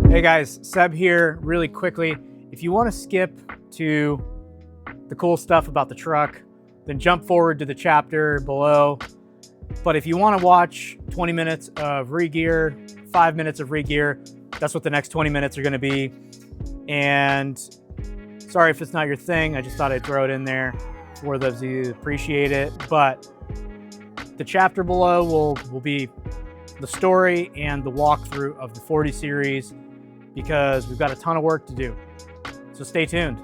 Hey guys, Seb here. Really quickly, if you want to skip to the cool stuff about the truck, then jump forward to the chapter below. But if you want to watch 20 minutes of re-gear, 5 minutes of re-gear, that's what the next 20 minutes are going to be. And sorry if it's not your thing, I just thought I'd throw it in there for those of you who appreciate it. But the chapter below will be the story and the walkthrough of the 40 series, because we've got a ton of work to do. So stay tuned.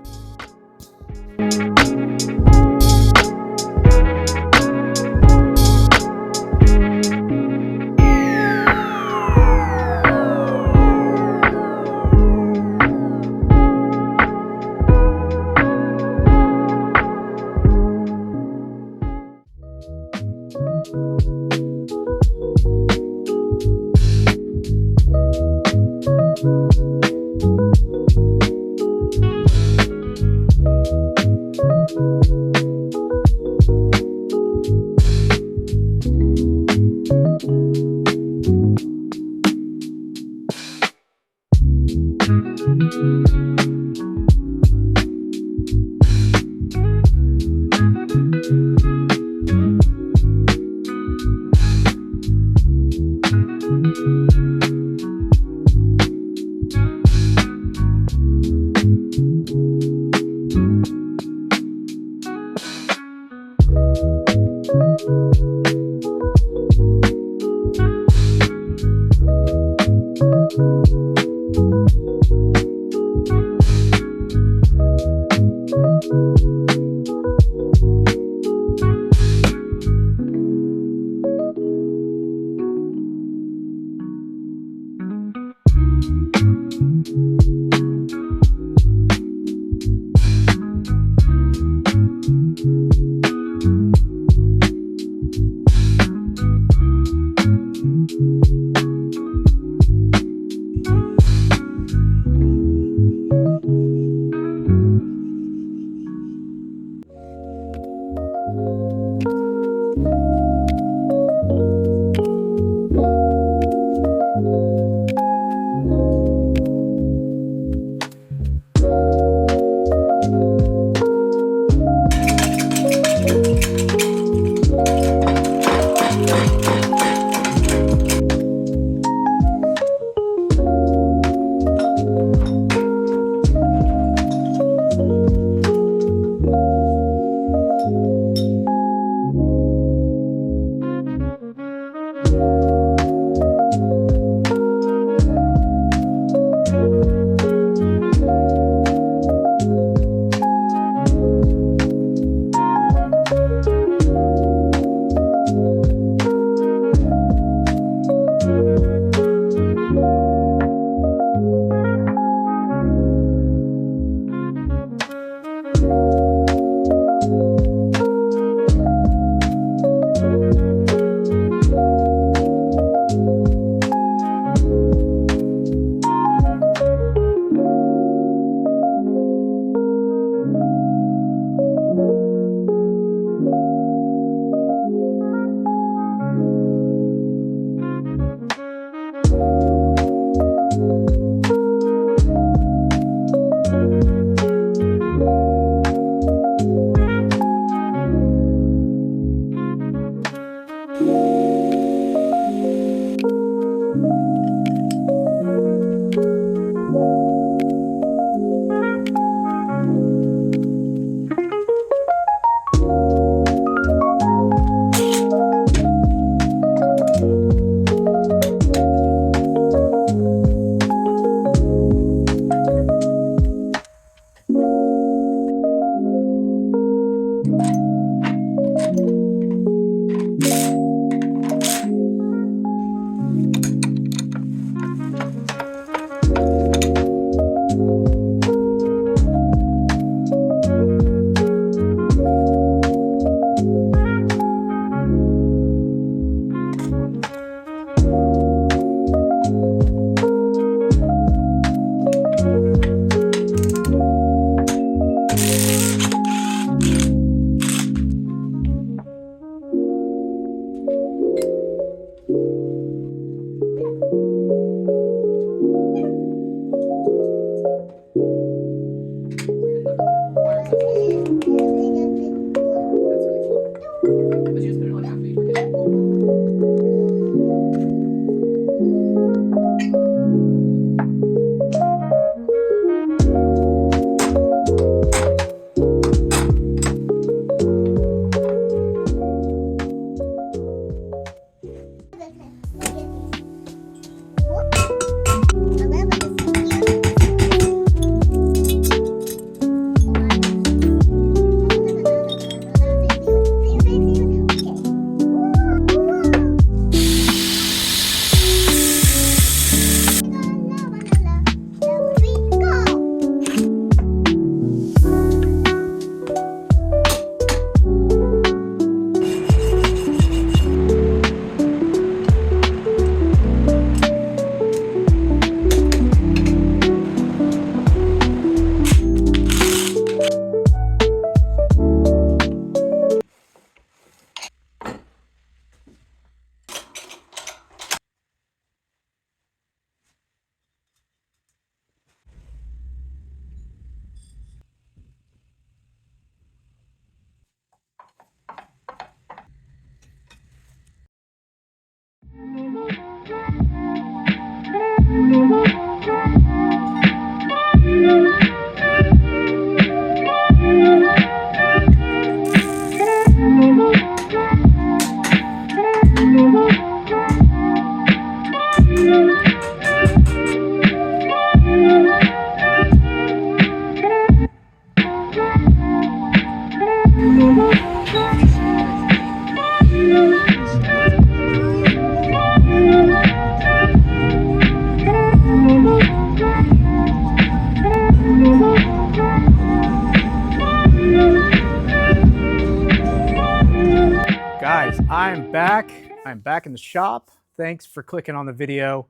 I'm back in the shop. Thanks for clicking on the video.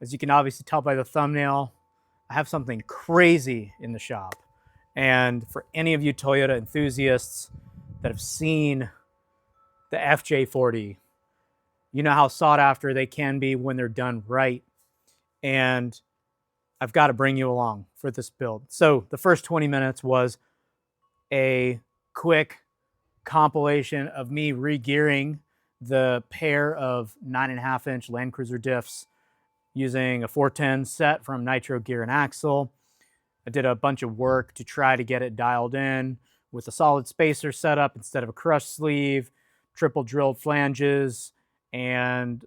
As you can obviously tell by the thumbnail, I have something crazy in the shop. And for any of you Toyota enthusiasts that have seen the FJ40, you know how sought after they can be when they're done right. And I've got to bring you along for this build. So the first 20 minutes was a quick compilation of me re-gearing the pair of 9.5-inch Land Cruiser diffs using a 410 set from Nitro Gear and Axle. I did a bunch of work to try to get it dialed in with a solid spacer setup instead of a crush sleeve, triple drilled flanges, and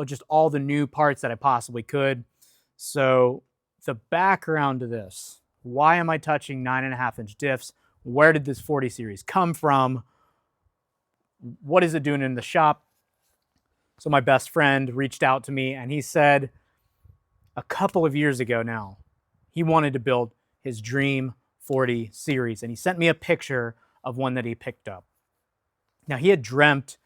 just all the new parts that I possibly could. So the background to this, why am I touching 9.5-inch diffs? Where did this 40 series come from? What is it doing in the shop? So my best friend reached out to me and he said a couple of years ago now, he wanted to build his dream 40 series. And he sent me a picture of one that he picked up. Now he had dreamt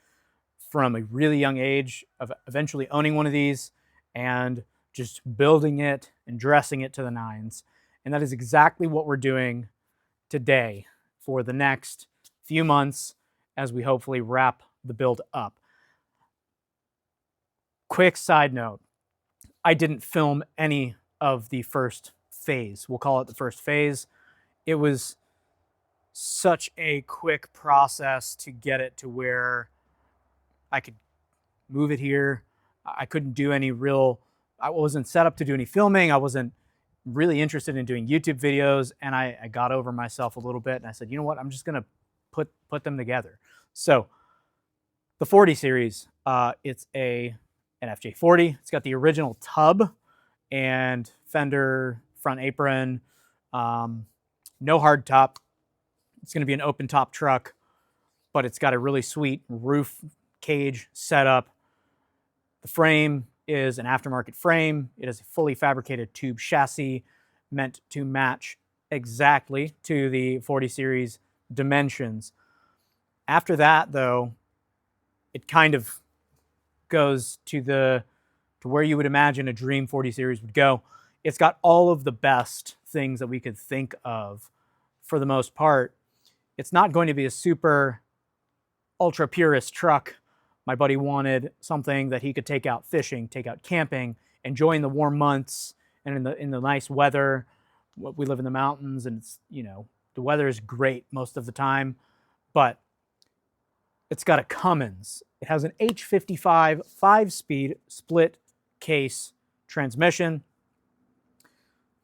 from a really young age of eventually owning one of these and just building it and dressing it to the nines. And that is exactly what we're doing today for the next few months as we hopefully wrap the build up. Quick side note, I didn't film any of the first phase. We'll call it the first phase. It was such a quick process to get it to where I could move it here. I couldn't do any I wasn't set up to do any filming. I wasn't really interested in doing YouTube videos, and I got over myself a little bit and I said, you know what, I'm just gonna put them together. So the 40 series, it's an FJ40. It's got the original tub and fender, front apron, no hard top. It's gonna be an open top truck, but it's got a really sweet roof cage setup. The frame is an aftermarket frame. It is a fully fabricated tube chassis meant to match exactly to the 40 series dimensions. After that, though, it kind of goes to where you would imagine a dream 40 series would go. It's got all of the best things that we could think of for the most part. It's not going to be a super ultra purist truck. My buddy wanted something that he could take out fishing, take out camping, enjoy in the warm months and in the nice weather. We live in the mountains and it's, you know, the weather is great most of the time, but it's got a Cummins. It has an H55 5-speed split case transmission,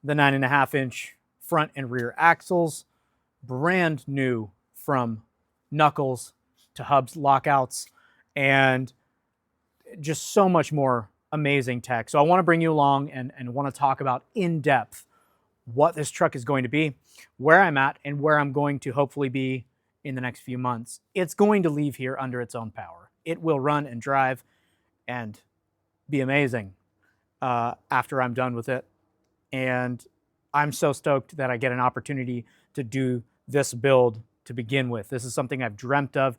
the 9.5-inch front and rear axles, brand new from knuckles to hubs, lockouts, and just so much more amazing tech. So I want to bring you along and want to talk about in depth what this truck is going to be, where I'm at, and where I'm going to hopefully be in the next few months. It's going to leave here under its own power. It will run and drive and be amazing after I'm done with it. And I'm so stoked that I get an opportunity to do this build to begin with. This is something I've dreamt of,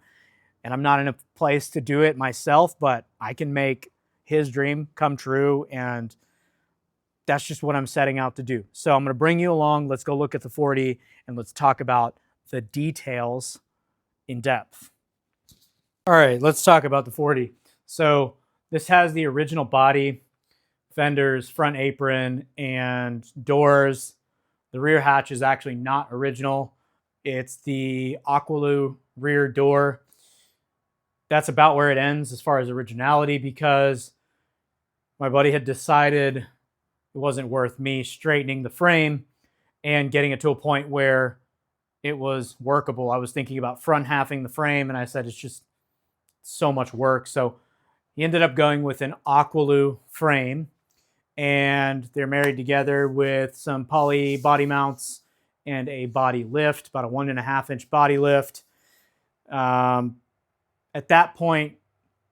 and I'm not in a place to do it myself, but I can make his dream come true, and that's just what I'm setting out to do. So I'm going to bring you along. Let's go look at the 40 and let's talk about the details in depth. All right, let's talk about the 40. So this has the original body, fenders, front apron, and doors. The rear hatch is actually not original. It's the Aqualoo rear door. That's about where it ends as far as originality, because my buddy had decided it wasn't worth me straightening the frame and getting it to a point where it was workable. I was thinking about front halving the frame, and I said it's just so much work. So he ended up going with an Aqualoo frame, and they're married together with some poly body mounts and a body lift, about a 1.5-inch body lift. At that point,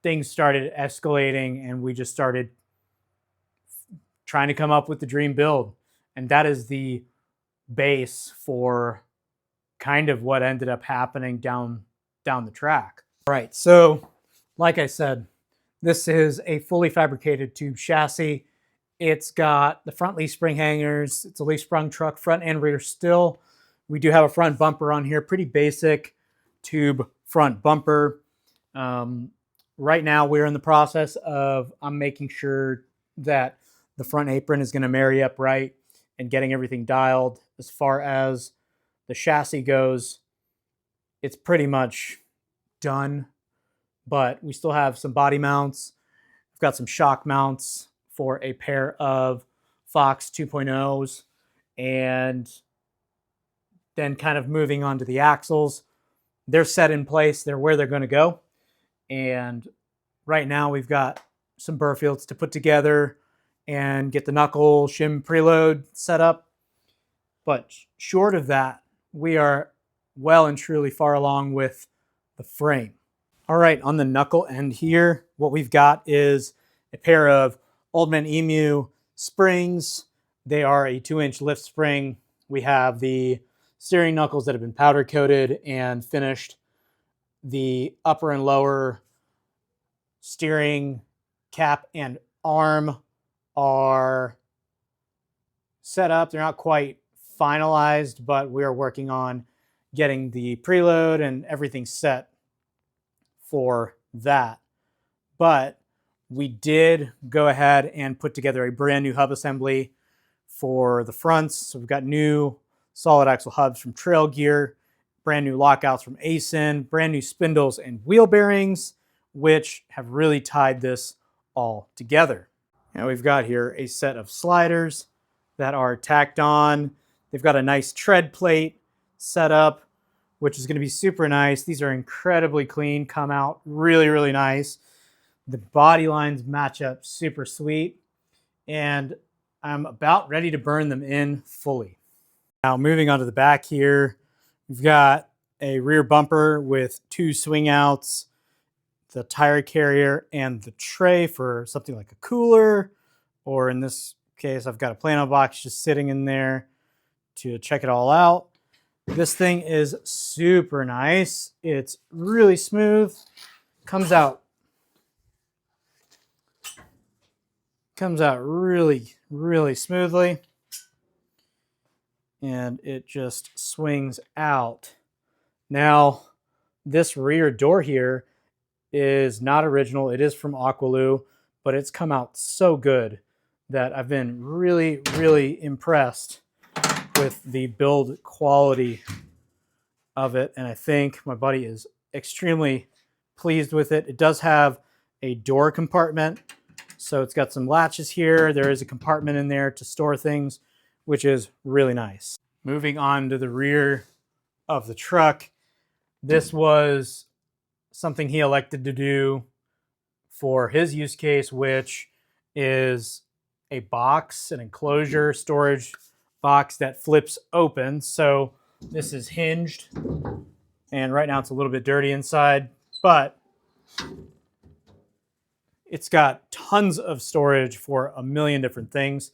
things started escalating, and we just started trying to come up with the dream build. And that is the base for kind of what ended up happening down the track. All right, so like I said, This is a fully fabricated tube chassis. It's got the front leaf spring hangers. It's a leaf sprung truck, front and rear still. We do have a front bumper on here, pretty basic tube front bumper. Right now we're in the process of, I'm making sure that the front apron is going to marry up right and getting everything dialed. As far as the chassis goes, it's pretty much done, but we still have some body mounts. I've got some shock mounts for a pair of Fox 2.0s, and then kind of moving on to the axles. They're set in place. They're where they're going to go. And right now we've got some Burfields to put together and get the knuckle shim preload set up. But short of that, we are well and truly far along with the frame. All right, on the knuckle end here, what we've got is a pair of Old Man Emu springs. They are a 2-inch lift spring. We have the steering knuckles that have been powder coated and finished. The upper and lower steering cap and arm are set up. They're not quite finalized, but we are working on getting the preload and everything set for that. But we did go ahead and put together a brand new hub assembly for the fronts. So we've got new solid axle hubs from Trail Gear, brand new lockouts from ASIN, brand new spindles and wheel bearings, which have really tied this all together. Now we've got here a set of sliders that are tacked on. They've got a nice tread plate set up, which is going to be super nice. These are incredibly clean, come out really, really nice. The body lines match up super sweet, and I'm about ready to burn them in fully. Now moving on to the back here, we've got a rear bumper with 2 swing outs, the tire carrier, and the tray for something like a cooler, or in this case, I've got a plano box just sitting in there to check it all out. This thing is super nice. It's really smooth. Comes out really, really smoothly. And it just swings out. Now, this rear door here is not original. It is from Aqualoo, but it's come out so good that I've been really, really impressed with the build quality of it. And I think my buddy is extremely pleased with it. It does have a door compartment. So it's got some latches here. There is a compartment in there to store things, which is really nice. Moving on to the rear of the truck. This was something he elected to do for his use case, which is a box, an enclosure storage box that flips open. So this is hinged, and right now it's a little bit dirty inside, but it's got tons of storage for a million different things.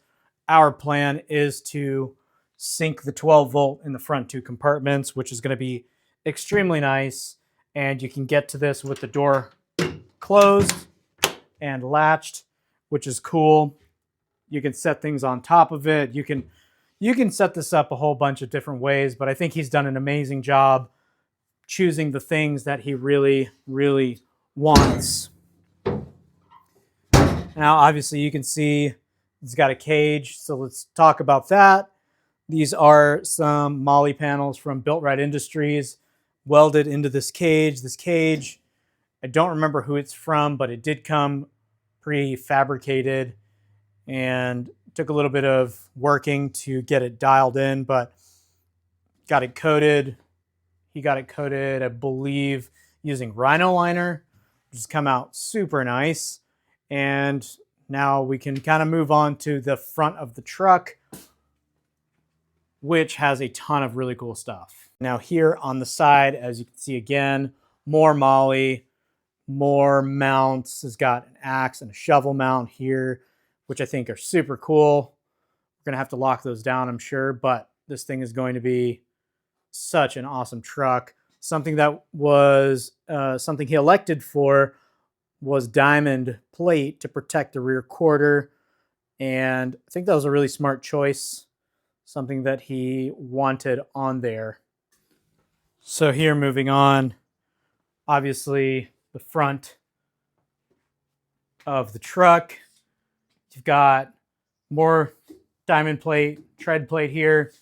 Our plan is to sink the 12 volt in the front 2 compartments, which is going to be extremely nice. And you can get to this with the door closed and latched, which is cool. You can set things on top of it. You can set this up a whole bunch of different ways, but I think he's done an amazing job choosing the things that he really, really wants. Now, obviously, you can see it's got a cage, so let's talk about that. These are some Molly panels from Built Right Industries welded into this cage. This cage, I don't remember who it's from, but it did come prefabricated and took a little bit of working to get it dialed in, but got it coated. He got it coated, I believe, using Rhino liner, which has come out super nice. And now we can kind of move on to the front of the truck, which has a ton of really cool stuff. Now here on the side, as you can see again, more Molly, more mounts. Has got an axe and a shovel mount here, which I think are super cool. We're gonna have to lock those down, I'm sure, but this thing is going to be such an awesome truck. Something that was something he elected for was diamond plate to protect the rear quarter. And I think that was a really smart choice, something that he wanted on there. So here, moving on, obviously the front of the truck, you've got more diamond plate, tread plate here.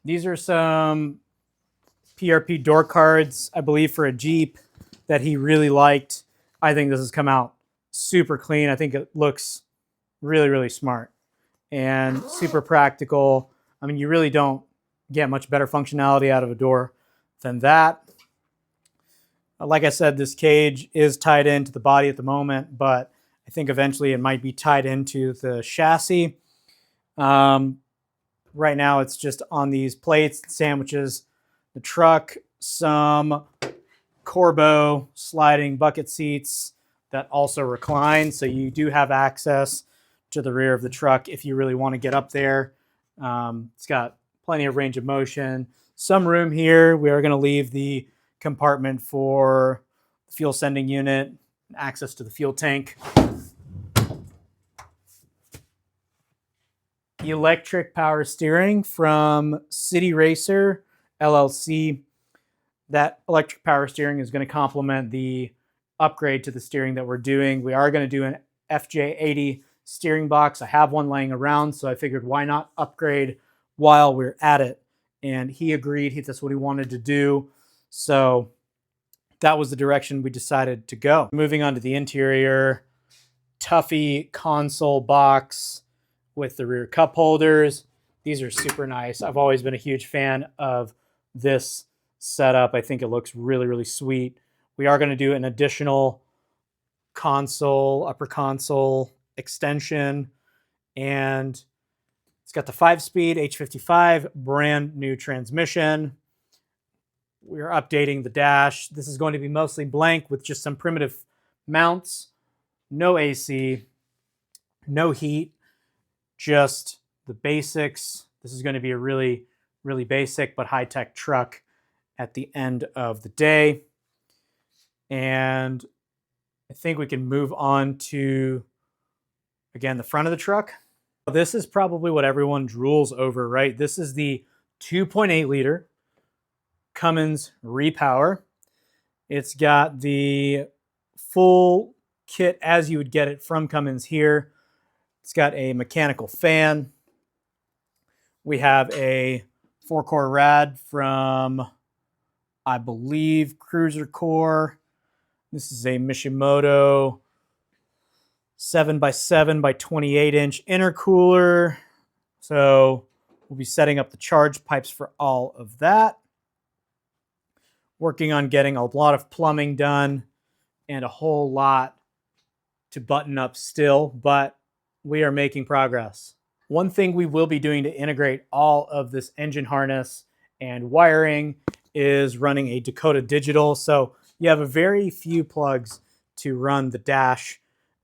These are some PRP door cards, I believe, for a Jeep that he really liked. I think this has come out super clean. I think it looks really, really smart and super practical. I mean, you really don't get much better functionality out of a door than that. Like I said, this cage is tied into the body at the moment, but I think eventually it might be tied into the chassis. Right now it's just on these plates, sandwiches, the truck, some Corbeau sliding bucket seats that also recline. So you do have access to the rear of the truck if you really want to get up there. It's got plenty of range of motion. Some room here. We are going to leave the compartment for the fuel sending unit, access to the fuel tank. Electric power steering from City Racer LLC. That electric power steering is going to complement the upgrade to the steering that we're doing. We are going to do an FJ40 steering box. I have one laying around, so I figured why not upgrade while we're at it. And he agreed. That's what he wanted to do. So that was the direction we decided to go. Moving on to the interior, Tuffy console box with the rear cup holders. These are super nice. I've always been a huge fan of this setup. I think it looks really, really sweet. We are going to do an additional console, upper console extension, and it's got the 5-speed H55 brand new transmission. We're updating the dash. This is going to be mostly blank with just some primitive mounts, no AC, no heat, just the basics. This is going to be a really, really basic but high-tech truck at the end of the day. And I think we can move on to, again, the front of the truck. This is probably what everyone drools over, right? This is the 2.8 liter Cummins repower. It's got the full kit as you would get it from Cummins here. It's got a mechanical fan. We have a 4-core rad from, I believe, Cruiser Core. This is a Mishimoto 7x7 by 28-inch intercooler. So we'll be setting up the charge pipes for all of that. Working on getting a lot of plumbing done and a whole lot to button up still, but we are making progress. One thing we will be doing to integrate all of this engine harness and wiring is running a Dakota Digital. So you have a very few plugs to run the dash.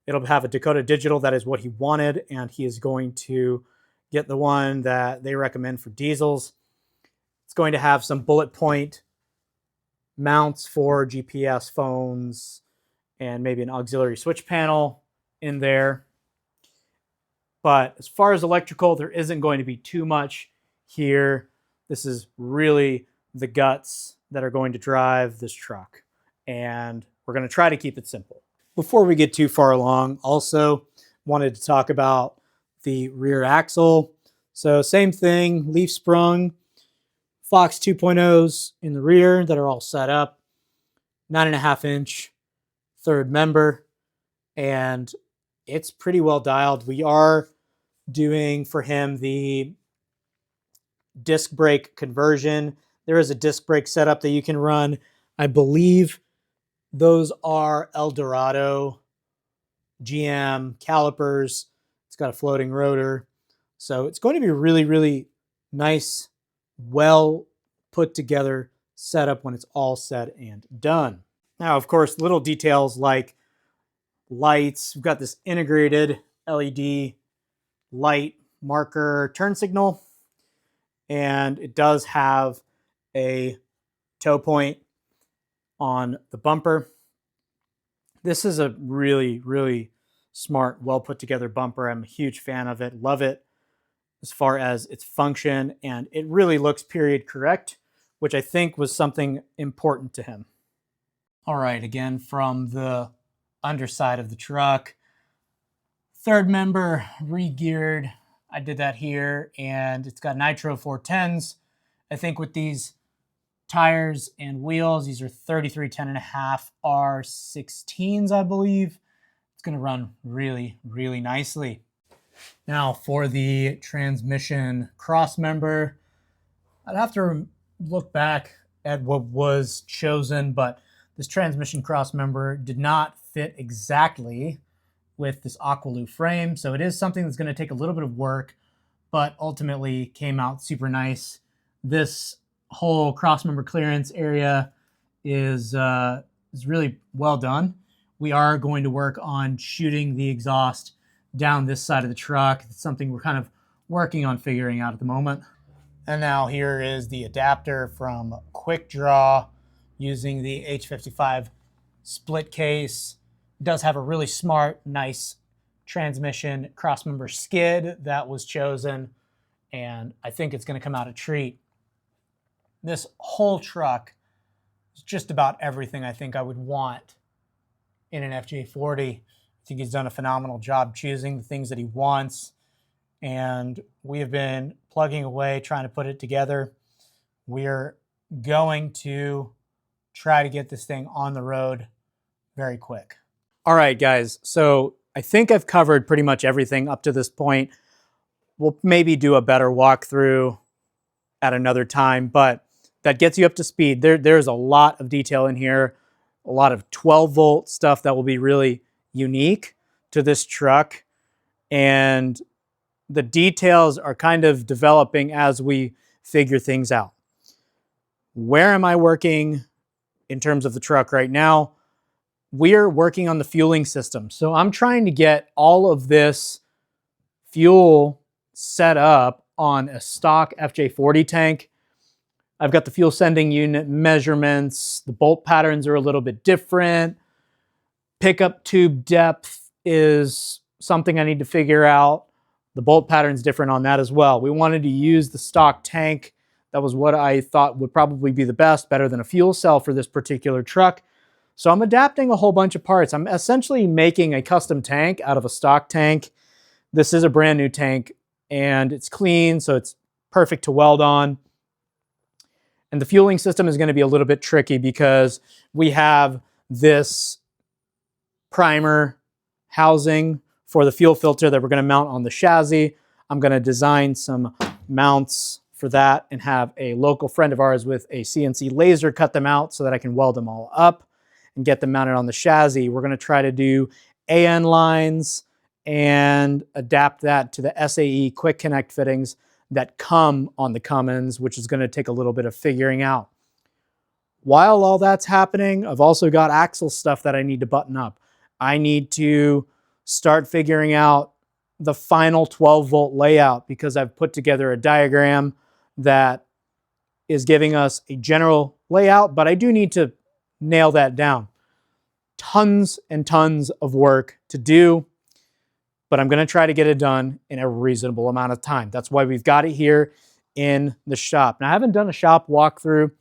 It'll have a Dakota Digital. That is what he wanted, and he is going to get the one that they recommend for diesels. It's going to have some bullet point mounts for GPS phones and maybe an auxiliary switch panel in there. But as far as electrical, there isn't going to be too much here. This is really the guts that are going to drive this truck. And we're going to try to keep it simple. Before we get too far along, also wanted to talk about the rear axle. So same thing, leaf sprung, Fox 2.0s in the rear that are all set up, 9.5-inch third member, and it's pretty well dialed. We are doing for him the disc brake conversion. There is a disc brake setup that you can run. I believe those are Eldorado GM calipers. It's got a floating rotor. So it's going to be a really, really nice, well put together setup when it's all said and done. Now, of course, little details like lights. We've got this integrated LED light marker turn signal, and it does have a tow point on the bumper. This is a really, really smart, well put together bumper. I'm a huge fan of it. Love it as far as its function, and it really looks period correct, which I think was something important to him. All right, again, from the underside of the truck, third member re-geared. I did that here, and it's got nitro 410s. I think with these tires and wheels, these are 3310.5 R16s, I believe. It's going to run really, really nicely. Now for the transmission cross member, I'd have to look back at what was chosen, but this transmission cross member did not fit exactly with this Aqualoo frame. So it is something that's going to take a little bit of work, but ultimately came out super nice. This whole cross member clearance area is really well done. We are going to work on shooting the exhaust down this side of the truck. It's something we're kind of working on figuring out at the moment. And now here is the adapter from Quick Draw using the H55 split case. It does have a really smart, nice transmission crossmember skid that was chosen, and I think it's going to come out a treat. This whole truck is just about everything I think I would want in an FJ40. I think he's done a phenomenal job choosing the things that he wants, and we have been plugging away trying to put it together. We're going to try to get this thing on the road very quick. All right, guys, so I think I've covered pretty much everything up to this point. We'll maybe do a better walkthrough at another time, but that gets you up to speed. There's a lot of detail in here, a lot of 12-volt stuff that will be really unique to this truck, and the details are kind of developing as we figure things out. Where am I working in terms of the truck right now? We're working on the fueling system. So I'm trying to get all of this fuel set up on a stock FJ40 tank. I've got the fuel sending unit measurements. The bolt patterns are a little bit different. Pickup tube depth is something I need to figure out. The bolt pattern's different on that as well. We wanted to use the stock tank. That was what I thought would probably be the best, better than a fuel cell for this particular truck. So I'm adapting a whole bunch of parts. I'm essentially making a custom tank out of a stock tank. This is a brand new tank and it's clean, so it's perfect to weld on. And the fueling system is going to be a little bit tricky because we have this primer housing for the fuel filter that we're going to mount on the chassis. I'm going to design some mounts for that and have a local friend of ours with a CNC laser cut them out so that I can weld them all up and get them mounted on the chassis. We're going to try to do AN lines and adapt that to the SAE quick connect fittings that come on the Cummins, which is going to take a little bit of figuring out. While all that's happening, I've also got axle stuff that I need to button up. I need to start figuring out the final 12-volt layout because I've put together a diagram that is giving us a general layout, but I do need to nail that down. Tons and tons of work to do, but I'm going to try to get it done in a reasonable amount of time. That's why we've got it here in the shop. Now, I haven't done a shop walkthrough,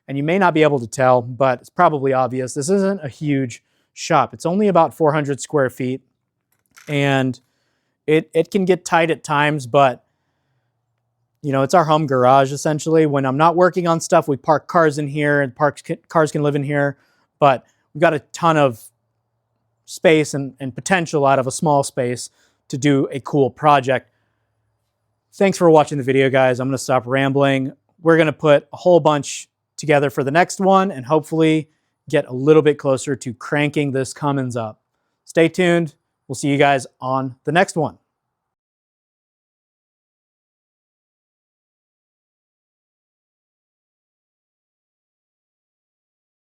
and you may not be able to tell, but it's probably obvious. This isn't a huge shop. It's only about 400 square feet, and it can get tight at times, but you know, it's our home garage, essentially. When I'm not working on stuff, we park cars in here, and cars can live in here, but we've got a ton of space and potential out of a small space to do a cool project. Thanks for watching the video, guys. I'm going to stop rambling. We're going to put a whole bunch together for the next one and hopefully get a little bit closer to cranking this Cummins up. Stay tuned. We'll see you guys on the next one.